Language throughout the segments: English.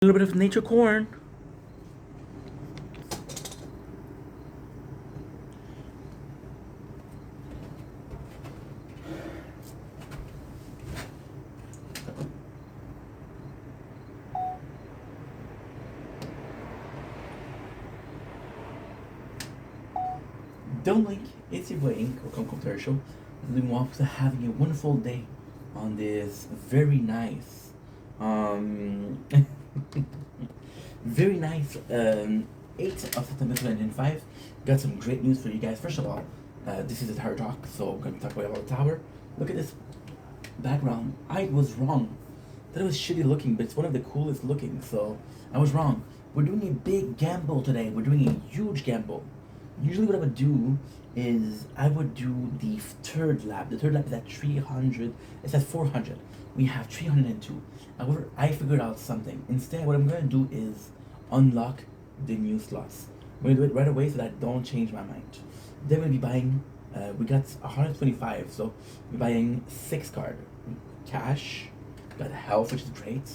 A little bit of nature corn. Don't blink, it's your boy Ink, welcome to our show. Lumox having a wonderful day on this very nice, um, very nice 8th of September 2005. Got some great news for you guys. First of all, this is a tower talk, so I'm going to talk about the tower. Look at this background. I was wrong. That was shitty looking, but it's one of the coolest looking, so I was wrong. We're doing a big gamble today. We're doing a huge gamble. Usually what I would do is I would do the third lap. The third lap is at 300. It's at 400. We have 302. However, I figured out something. Instead, what I'm going to do is unlock the new slots. I'm going to do it right away so that I don't change my mind. Then we'll be buying, we got 125, so we're buying 6 card. Cash, got health, which is great.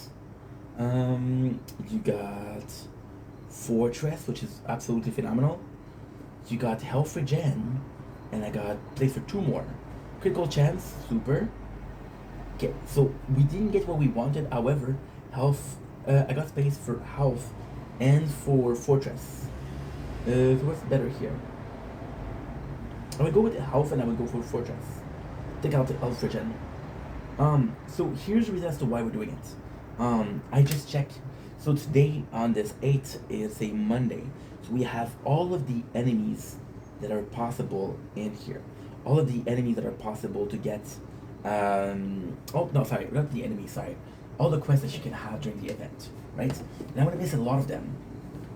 You got Fortress, which is absolutely phenomenal. You got health regen, and I got place for 2 more. Critical chance, super. Okay, so we didn't get what we wanted. However, health, I got space for health and for fortress. So what's better here? I would go with health and I would go for fortress. Take out the health regen. So here's the reason as to why we're doing it. I just checked. So today on this 8th is a Monday. So we have all of the enemies that are possible in here. All of the enemies that are possible to get. Oh, no, sorry. Not the enemies, sorry. All the quests that you can have during the event, right? And I'm going to miss a lot of them.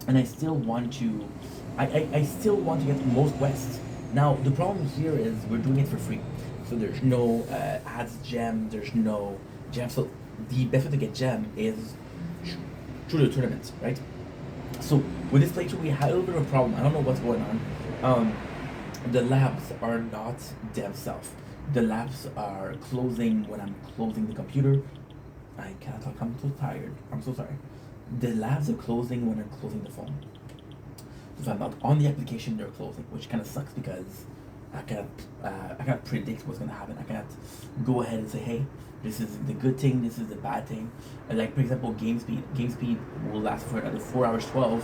And I still want to. I still want to get most quests. Now, the problem here is we're doing it for free. So there's no ads gem, there's no gem. So the best way to get gem is through the tournament, right? So with this playthrough, we had a little bit of a problem. I don't know what's going on. The labs are not themselves. The labs are closing when I'm closing the computer. I can't talk. I'm so tired. I'm so sorry. The labs are closing when I'm closing the phone. So if I'm not on the application, they're closing, which kind of sucks because I cannot predict what's gonna happen. I cannot go ahead and say, hey, this is the good thing, this is the bad thing. Like for example, game speed will last for another 4 hours 12.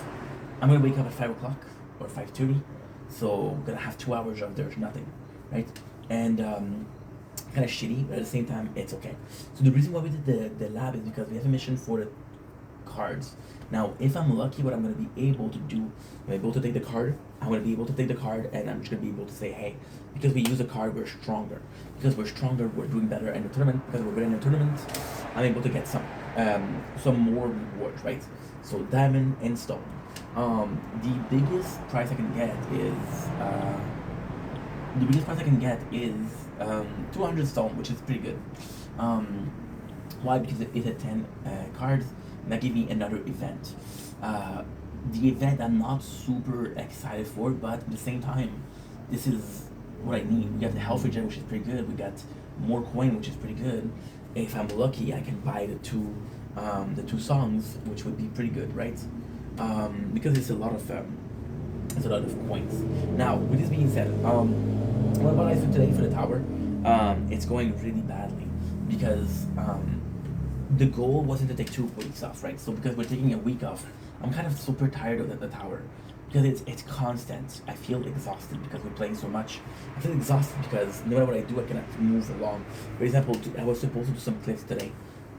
I'm gonna wake up at 5 o'clock or 5:30, so I'm gonna have 2 hours of there's nothing, right? And kind of shitty, but at the same time, it's okay. So the reason why we did the lab is because we have a mission for the cards. Now, if I'm lucky, what I'm going to be able to do, I'm able to take the card, I'm going to be able to take the card, and I'm just going to be able to say, hey, because we use a card, we're stronger. Because we're stronger, we're doing better in the tournament. Because we're better in the tournament, I'm able to get some more rewards, right? So diamond and stone. The biggest price I can get is the biggest price I can get is 200 stone, which is pretty good. Why? Because it had 10 cards. That gave me another event. The event I'm not super excited for, but at the same time, this is what I need. We got the health regen, which is pretty good. We got more coin, which is pretty good. If I'm lucky, I can buy the two songs, which would be pretty good, right? Because it's a lot of coins. Now, with this being said, what I do today for the tower, it's going really badly because the goal wasn't to take 2 weeks off, right? So because we're taking a week off, I'm kind of super tired of the tower because it's constant. I feel exhausted because we're playing so much. I feel exhausted because no matter what I do, I cannot move along. For example, I was supposed to do some clips today,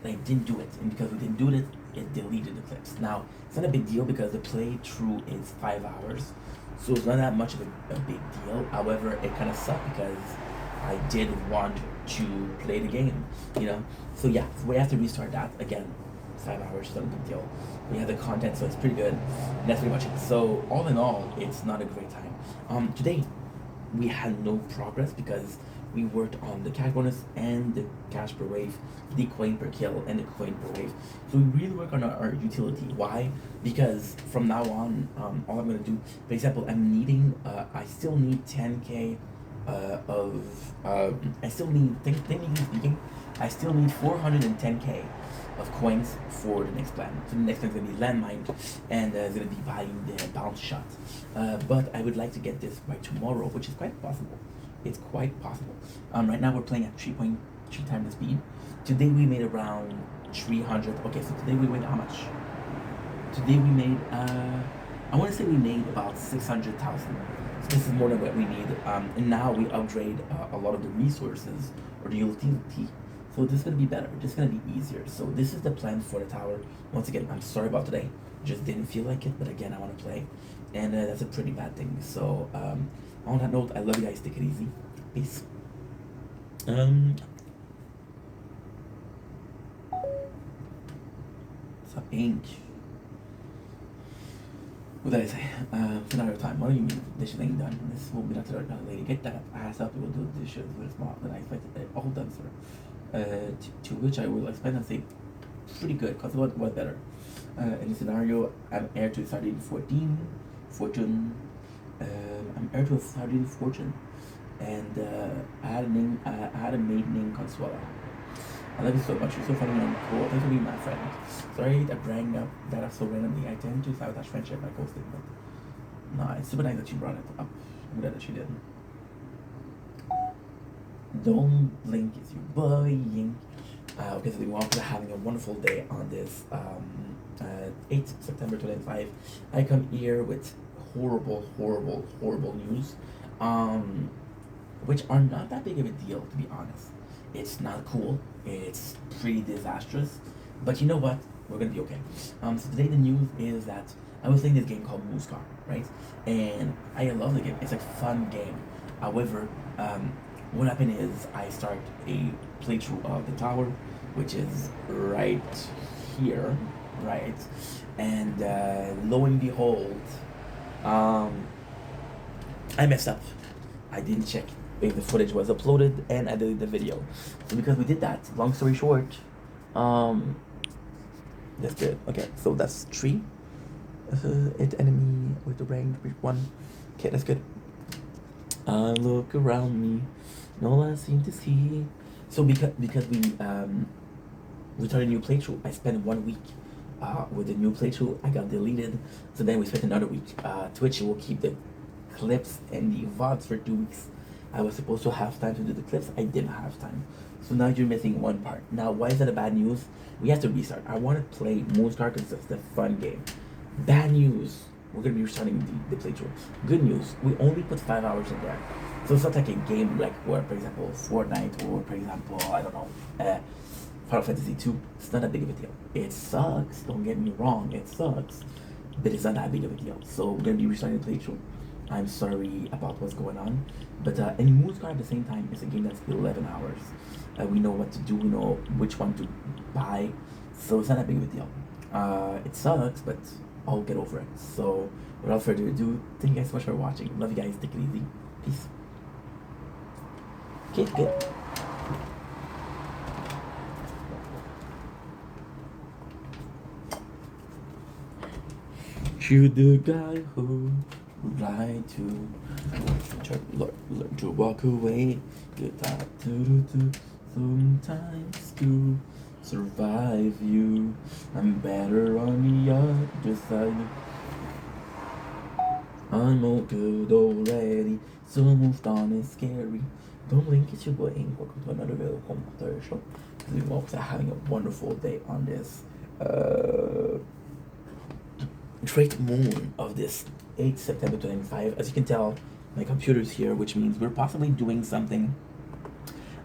and I didn't do it, and because we didn't do it, it deleted the clips. Now it's not a big deal because the playthrough is 5 hours, so it's not that much of a big deal. However, it kind of sucked because I did want to play the game, you know? So yeah, so we have to restart that again. 5 hours, not a big deal. We have the content, so it's pretty good. And that's pretty much it. So all in all, it's not a great time. Today, we had no progress because we worked on the cash bonus and the cash per wave, the coin per kill, and the coin per wave. So we really work on our utility. Why? Because from now on, all I'm gonna do, for example, I'm needing, I still need 10k I still need, technically speaking, I still need 410k of coins for the next plan. So the next plan is gonna be landmine, and it's gonna be buying the bounce shot. But I would like to get this by tomorrow, which is quite possible. It's quite possible. Right now we're playing at 3.3 times the speed. Today we made around 300. Okay, so today we made how much? Today we made I want to say we made about 600,000. So this is more than what we need. And now we upgrade a lot of the resources or the utility. So this is gonna be better. This is gonna be easier. So this is the plan for the tower. Once again, I'm sorry about today. Just didn't feel like it, but again, I want to play, and that's a pretty bad thing. So on that note, I love you guys. Take it easy. Peace. So ink. What did I say? Scenario time. What do you mean? Dishes ain't done. This will be not to another lady. Get that ass up. We will do the dishes with a small than I expected. All done, sir. To which I will expect and say pretty good, because what was better. In the scenario, I'm heir to Sardine 14, Fortune. I'm heir to a Sardine Fortune, and I had a maid named Consuela. I love you so much. You're so funny and cool. Thanks for being my friend. Sorry that bring up that up so randomly. I tend to sabotage friendship by ghosting, but no, it's super nice that you brought it up. I'm glad that you did. Don't blink, it's your boy Yink. Okay, so we want to having a wonderful day on this 8th September 2005. I come here with horrible news, which are not that big of a deal, to be honest. It's not cool. It's pretty disastrous. But you know what? We're gonna be okay. So today the news is that I was playing this game called Moose Car, right? And I love the game. It's a fun game. However, what happened is I start a playthrough of the tower, which is right here, right? And lo and behold, I messed up. I didn't check if the footage was uploaded, and I deleted the video. So because we did that, long story short, that's good. Okay, so that's 3. Hit enemy with the rank 1. Okay, that's good. I look around me, no I seem to see. So because we started a new playthrough, I spent 1 week with the new playthrough. I got deleted, so then we spent another week. Twitch will keep the clips and the VODs for 2 weeks. I was supposed to have time to do the clips. I didn't have time. So now you're missing one part. Now, why is that a bad news? We have to restart. I want to play Moose Car because it's a fun game. Bad news. We're going to be restarting the playthrough. Good news. We only put 5 hours in there. So it's not like a game like, where, for example, Fortnite or, for example, I don't know, Final Fantasy 2. It's not that big of a deal. It sucks. Don't get me wrong. It sucks. But it's not that big of a deal. So we're going to be restarting the playthrough. I'm sorry about what's going on, but in Moose Car at the same time, it's a game that's 11 hours. We know what to do, we know which one to buy, so it's not that big of a deal. It sucks, but I'll get over it. So without further ado, thank you guys so much for watching. Love you guys, take it easy, peace. Okay, good. You the guy who right to learn to walk away. You got to sometimes to survive you. I'm better on the other side. I'm all good already, so moved on is scary. Don't blink, it's your boy Ink. Welcome to another video home show. We hope you're having a wonderful day on this great moon of this 8th September 2005. As you can tell, my computer's here, which means we're possibly doing something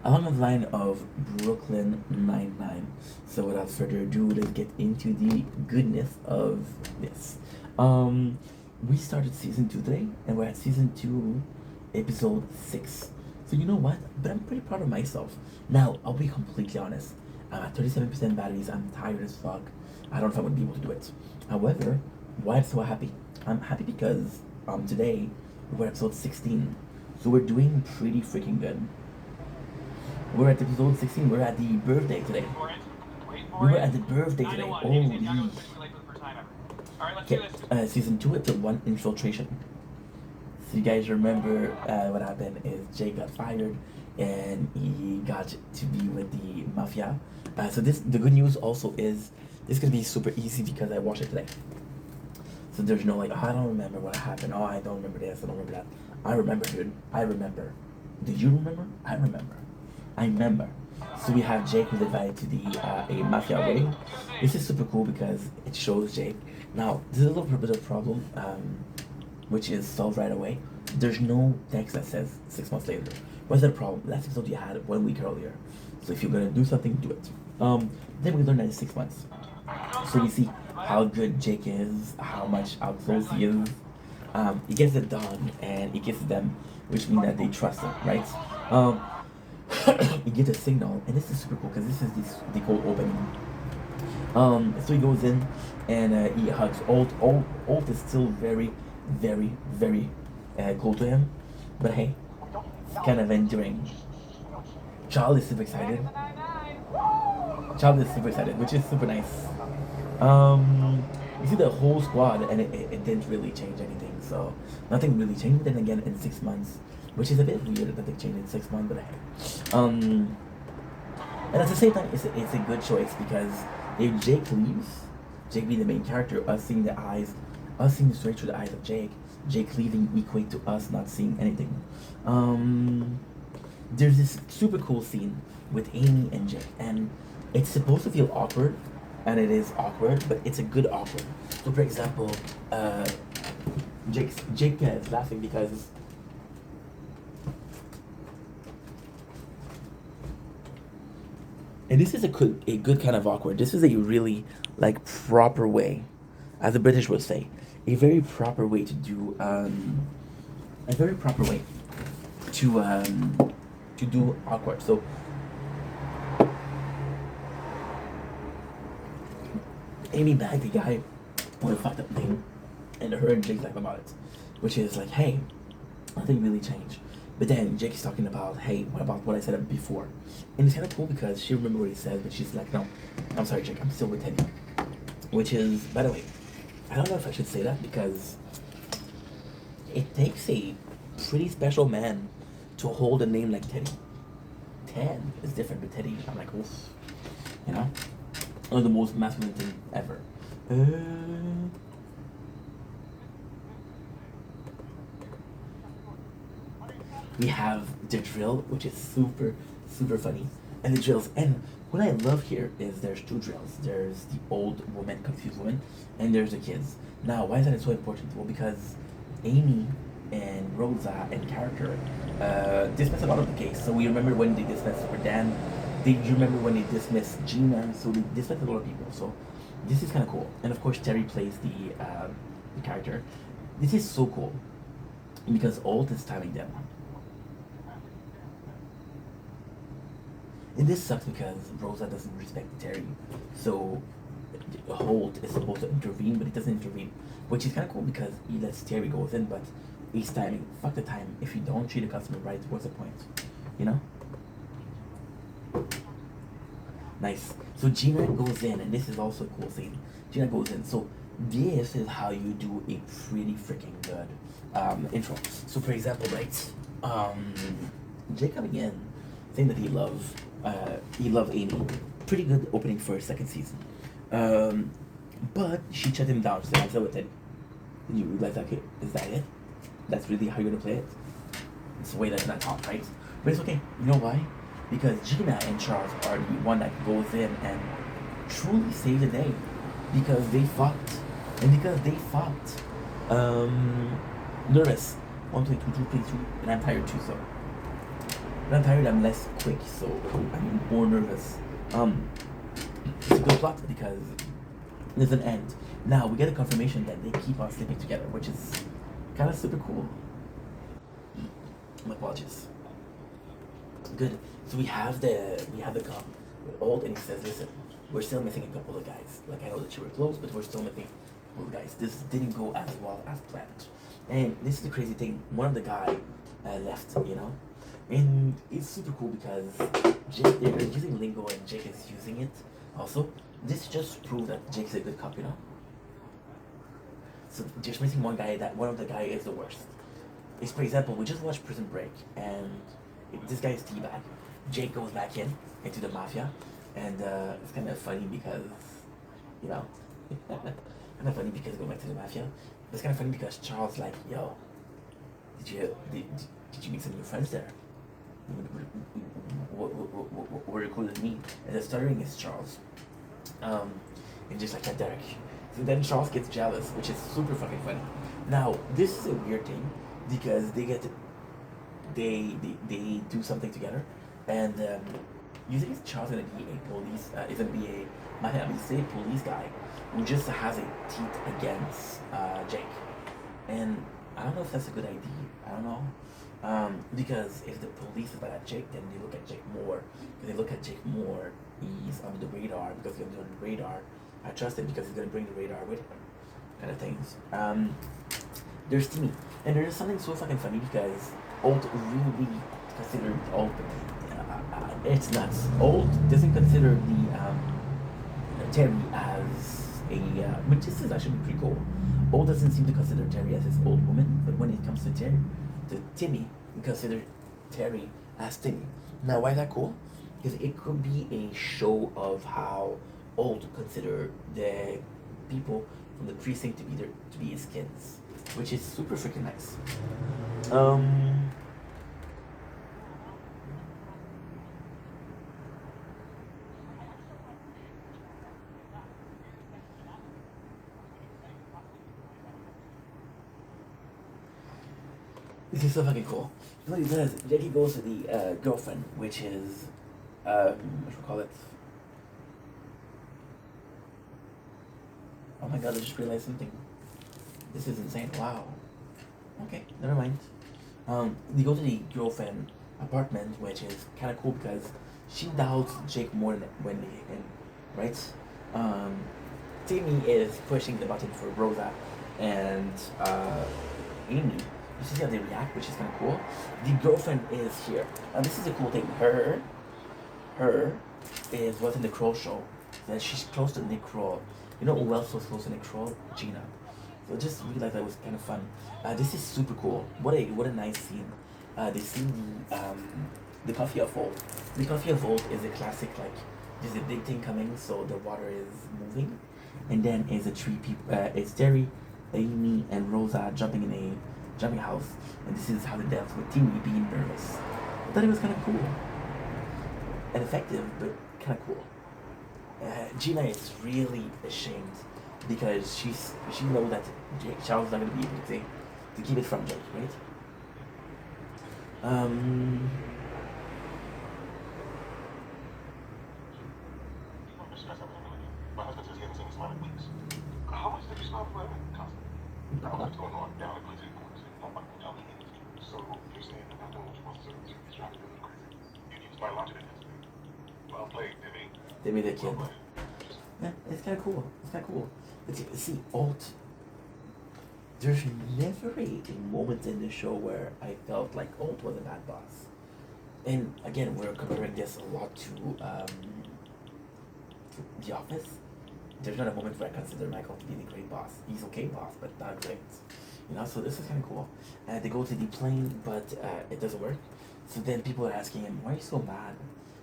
along the line of Brooklyn Nine-Nine. So without further ado, let's get into the goodness of this. We started season 2 today, and we're at season 2, episode 6. So you know what? But I'm pretty proud of myself. Now, I'll be completely honest. I'm at 37% batteries. I'm tired as fuck. I don't know if I'm gonna be able to do it. However, why I'm so happy? I'm happy because today we're at episode 16. So we're doing pretty freaking good. We're at episode 16. We're at the birthday today. We were at the birthday today. Holy. Okay, season 2, episode 1, infiltration. So you guys remember what happened is Jake got fired, and he got to be with the mafia. So the good news also is this is gonna be super easy because I watched it today. So there's no like, oh, I don't remember what happened. Oh, I don't remember this. I don't remember that. I remember, dude. I remember. Do you remember? I remember. I remember. So we have Jake who's invited to the a mafia wedding. This is super cool because it shows Jake. Now there's a little bit of a problem, which is solved right away. There's no text that says 6 months later. What's that problem? Last episode you had 1 week earlier. So if you're gonna do something, do it. Then we learn that it's 6 months. So we see how good Jake is, how close he is. He gets it done and he gives them, which means that they trust him, right? He gets a signal, and this is super cool because this is the cold opening. So he goes in and he hugs Alt. Alt is still very, very, very cool to him, but hey, it's kind of enduring. Child is super excited. Child is super excited, which is super nice. You see the whole squad, and it didn't really change anything. So nothing really changed. Then again, in 6 months, which is a bit weird that they changed in 6 months, but hey. And at the same time, it's a good choice because if Jake leaves, Jake being the main character, us seeing straight through the eyes of Jake leaving equate to us not seeing anything. There's this super cool scene with Amy and Jake, and it's supposed to feel awkward, and it is awkward, but it's a good awkward. So, for example, Jake is laughing because and this is a good kind of awkward. This is a really like proper way, as the British would say, a very proper way to do a very proper way to do awkward. So Amy bagged the guy with a fucked up name, and her and Jake laugh about it, which is like, hey, nothing really changed. But then Jake's talking about, hey, what about what I said before? And it's kind of cool because she remembered what he said, but she's like, no, I'm sorry, Jake, I'm still with Teddy. Which is, by the way, I don't know if I should say that because it takes a pretty special man to hold a name like Teddy. Ted is different, but Teddy, I'm like, oof, you know? One of the most masculine thing ever. We have the drill, which is super, super funny. And the drills, and what I love here is there's two drills. There's the old woman, confused woman, and there's the kids. Now, why is that so important? Well, because Amy and Rosa and character dismiss a lot of the case. So we remember when they dismissed Super Dan. You remember when they dismissed Gina. So they dismissed a lot of people. So this is kind of cool. And of course, Terry plays the character. This is so cool because Alt is timing them. And this sucks because Rosa doesn't respect Terry. So Holt is supposed to intervene, but he doesn't intervene. Which is kind of cool because he lets Terry go in, but he's timing. Fuck the time. If you don't treat a customer right, what's the point? You know? Nice. So Gina goes in, and this is also a cool scene. Gina goes in. So this is how you do a pretty freaking good intro. So for example, right? Jake coming in, saying that he loves Amy. Pretty good opening for a second season. But she shut him down. She said, I'm still with it. And you realize, okay, is that it? That's really how you're gonna play it? It's the way that's not taught, right? But it's okay. You know why? Because Gina and Charles are the one that goes in and truly save the day. Because they fucked. And because they fucked. Nervous. 1, 2, 2, 3, 2. And I'm tired too, so. When I'm tired, I'm less quick, so I'm more nervous. It's a good plot because there's an end. Now we get a confirmation that they keep on sleeping together, which is kind of super cool. My apologies. Good. So we have the cop with Old, and he says, "Listen, we're still missing a couple of guys. Like I know that you were close, but we're still missing a couple of guys. This didn't go as well as planned." And this is the crazy thing. One of the guy left, you know. And it's super cool because Jake, they're using lingo and Jake is using it also. This just proves that Jake's a good cop, you know? So just missing one guy, that one of the guy is the worst. It's, for example, we just watched Prison Break and This guy is T-Bag. Jake goes back into the mafia, and it's kind of funny because, you know, kind of funny because going back to the mafia. But it's kind of funny because Charles like, yo, did you meet some new friends there? What were you cool than me? And the stuttering is Charles. And just like that, Derek. So then Charles gets jealous, which is super fucking funny. Now, this is a weird thing because they do something together, and you think it's Charles gonna be a police, is gonna be a Miami State police guy who just has a teeth against Jake, and I don't know if that's a good idea. I don't know. Because if the police is bad at Jake, then they look at Jake more. If they look at Jake more, he's on the radar because he's on the radar. I trust him because he's gonna bring the radar with him, kind of things. There's Timmy, and there's something so fucking funny because Old really considered Old. It's nuts. Old doesn't consider the Terry as a, which this is actually pretty cool. Old doesn't seem to consider Terry as his old woman, but when it comes to Timmy, we consider Terry as Timmy. Now, why is that cool? Because it could be a show of how Old consider the people from the precinct to be his kids, which is super freaking nice. This is so fucking cool. What he does, Jackie goes to the girlfriend, which is, what should we call it? Oh my god, I just realized something. This is insane. Wow. Okay, never mind. They go to the girlfriend apartment, which is kind of cool because she doubts Jake more than Wendy, and right? Timmy is pushing the button for Rosa and Amy. You see how they react, which is kind of cool. The girlfriend is here. And this is a cool thing. Her was in the Kroll show. And she's close to Nick Kroll. You know who else was close to Nick Kroll? Gina. So just realized that was kind of fun. This is super cool. What a nice scene. They see the Coffee of Old. The Coffee of Old is a classic, like, there's a big thing coming, so the water is moving. And then it's it's Terry, Amy, and Rosa jumping in a jumping house, and this is how they dealt with Timmy being nervous. I thought it was kind of cool and effective, but kind of cool. Gina is really ashamed because she knows that Charles is not going to be able to keep it from Jake, right? My husband says he hasn't seen his mom in weeks. How much did you stop for constantly? What's going on down at Quincy Courts? So you're saying that I'm doing what you're supposed to do? You're trying to do it crazy. You use my logic against me. Well played, Timmy. Timmy the kid. Yeah, it's kind of cool. It's kind of cool. But see, there's never a moment in the show where I felt like Alt was a bad boss. And again, we're comparing this a lot to The Office. There's not a moment where I consider Michael to be the great boss. He's okay boss, but not great. You know, so this is kind of cool. They go to the plane, but it doesn't work. So then people are asking him, why are you so mad?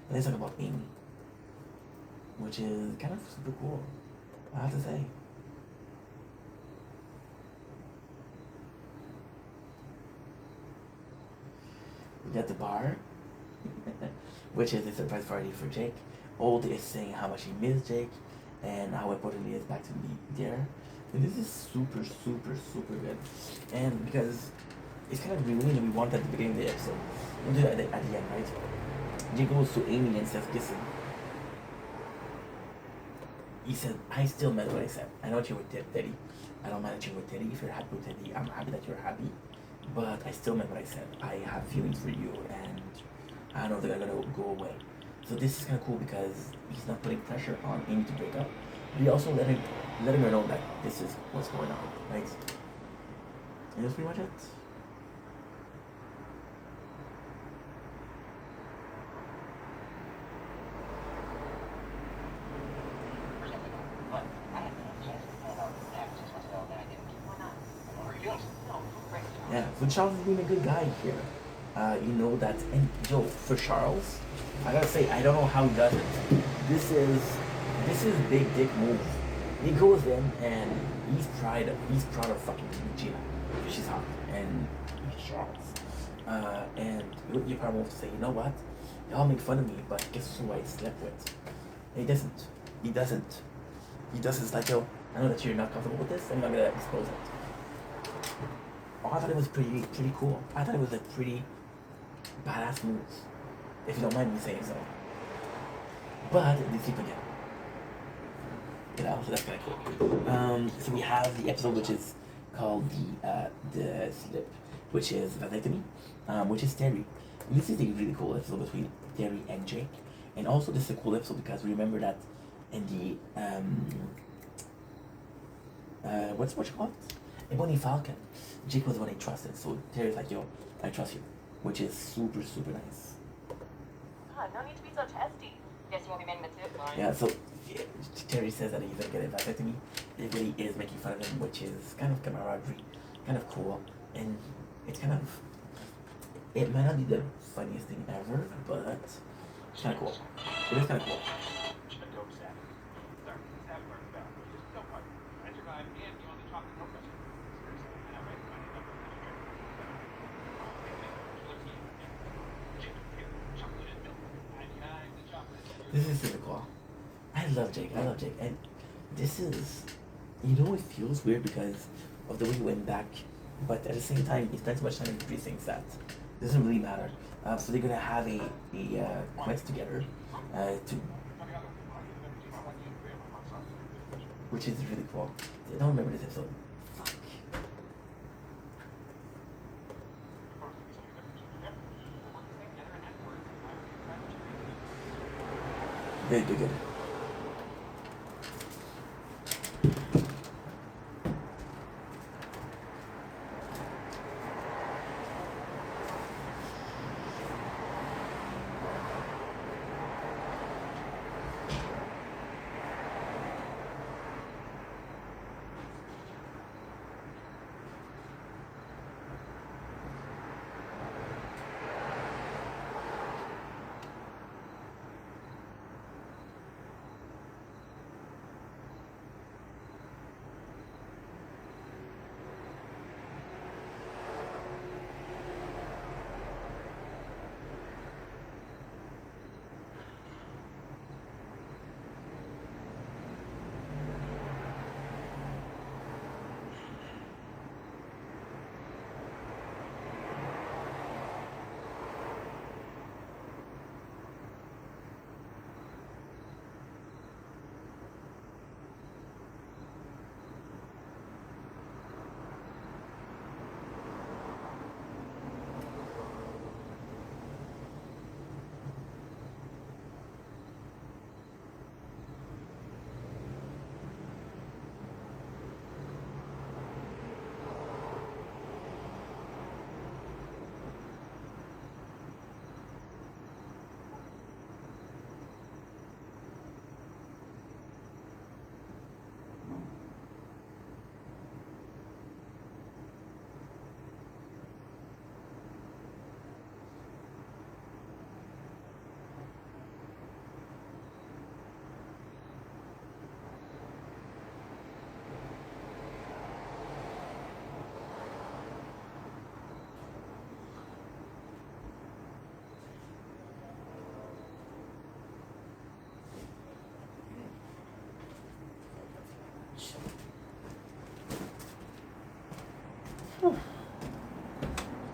And they talk about Amy, which is kind of super cool, I have to say. We got the bar, which is a surprise party for Jake. Old is saying how much he missed Jake and how important he is back to be there. And this is super, super, super good. And because it's kind of reunion that we want at the beginning of the episode. We'll do that at the end, right? Jake goes to Amy and says, listen. He said, I still meant what I said. I know that you're with Teddy. I don't mind that you're with Teddy. If you're happy with Teddy, I'm happy that you're happy. But I still meant what I said. I have feelings for you, and I don't know if they're gonna go away. So this is kind of cool because he's not putting pressure on Amy to break up. But he also letting her know that this is what's going on, right? And that's pretty much it. Yeah, so Charles is being a good guy here. You know that, and yo, for Charles, I gotta say, I don't know how he does it. This is this is big dick move. He goes in and he's proud of fucking Gina. She's hot and he's Charles. And you probably will say, you know what? Y'all make fun of me, but guess who I slept with? And he doesn't. He doesn't. He doesn't. It's like, yo, I know that you're not comfortable with this. I'm not gonna expose it. Oh, I thought it was pretty cool. I thought it was a pretty badass move, if you don't mind me saying so. But they sleep again. You know, so that's kind of cool. So we have the episode which is called the slip, which is vasectomy, which is Terry. And this is a really cool episode between Terry and Jake, and also this is a cool episode because remember that in the what's what you call it? In Bonnie Falcon, Jake was the one he trusted, so Terry's like, yo, I trust you, which is super nice. God, no need to be so testy. Guess you won't be mending the tip line. Yeah, so yeah, Terry says that he's gonna get a vasectomy. Everybody is making fun of him, which is kind of camaraderie, kind of cool, and it's kind of, it might not be the funniest thing ever, but it's kind of cool. It is kind of cool. This is super cool. I love Jake. And this is, you know, it feels weird because of the way he went back, but at the same time, he spent so much time in precincts that it doesn't really matter. So they're gonna have a quest together, to, which is really cool. I don't remember this episode. Fuck. Good.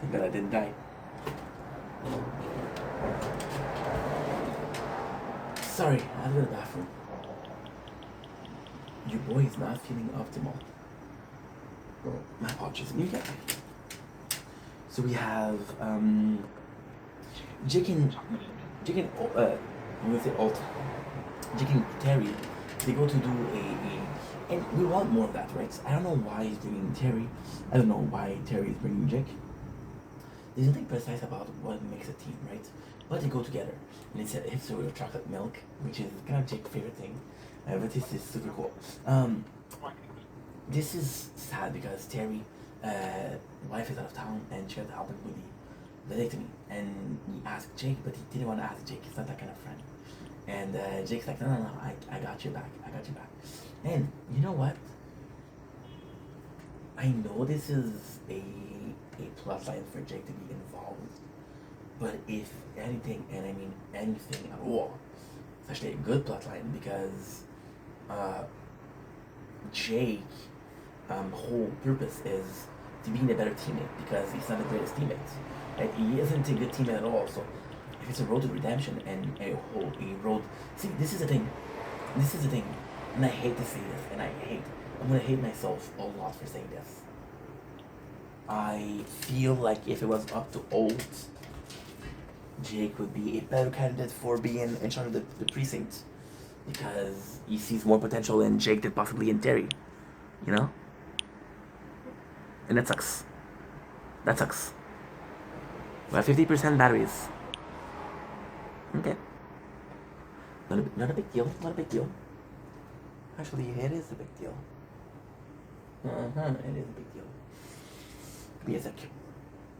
Thank God I didn't die. Sorry, I had to go to the bathroom. Your boy is not feeling optimal. My apologies. You get me. So we have Jake and I'm gonna say Alt. Jake and Terry. They go to do and we want more of that, right? I don't know why he's bringing Terry. I don't know why Terry is bringing Jake. There's nothing precise about what makes a team, right? But they go together. And it's a episode of chocolate milk, which is kind of Jake's favorite thing. But this is super cool. This is sad because Terry, wife is out of town and she has to help him with relate to me. And he asked Jake, but he didn't want to ask Jake. He's not that kind of friend. And Jake's like, no, I got your back. I got your back. And you know what? I know this is a plot line for Jake to be involved, but if anything, and I mean anything at all, it's actually a good plot line because Jake whole purpose is to being a better teammate because he's not the greatest teammate. Right? He isn't a good teammate at all. So if it's a road to redemption and a road, see, this is the thing, and I hate to say this, and I'm gonna hate myself a lot for saying this. I feel like if it was up to Olt, Jake would be a better candidate for being in charge of the precinct because he sees more potential in Jake than possibly in Terry, you know? And that sucks. That sucks. We have 50% batteries. Okay. Not a big deal. Not a big deal. Actually, it is a big deal. It is a big deal. Give me a sec.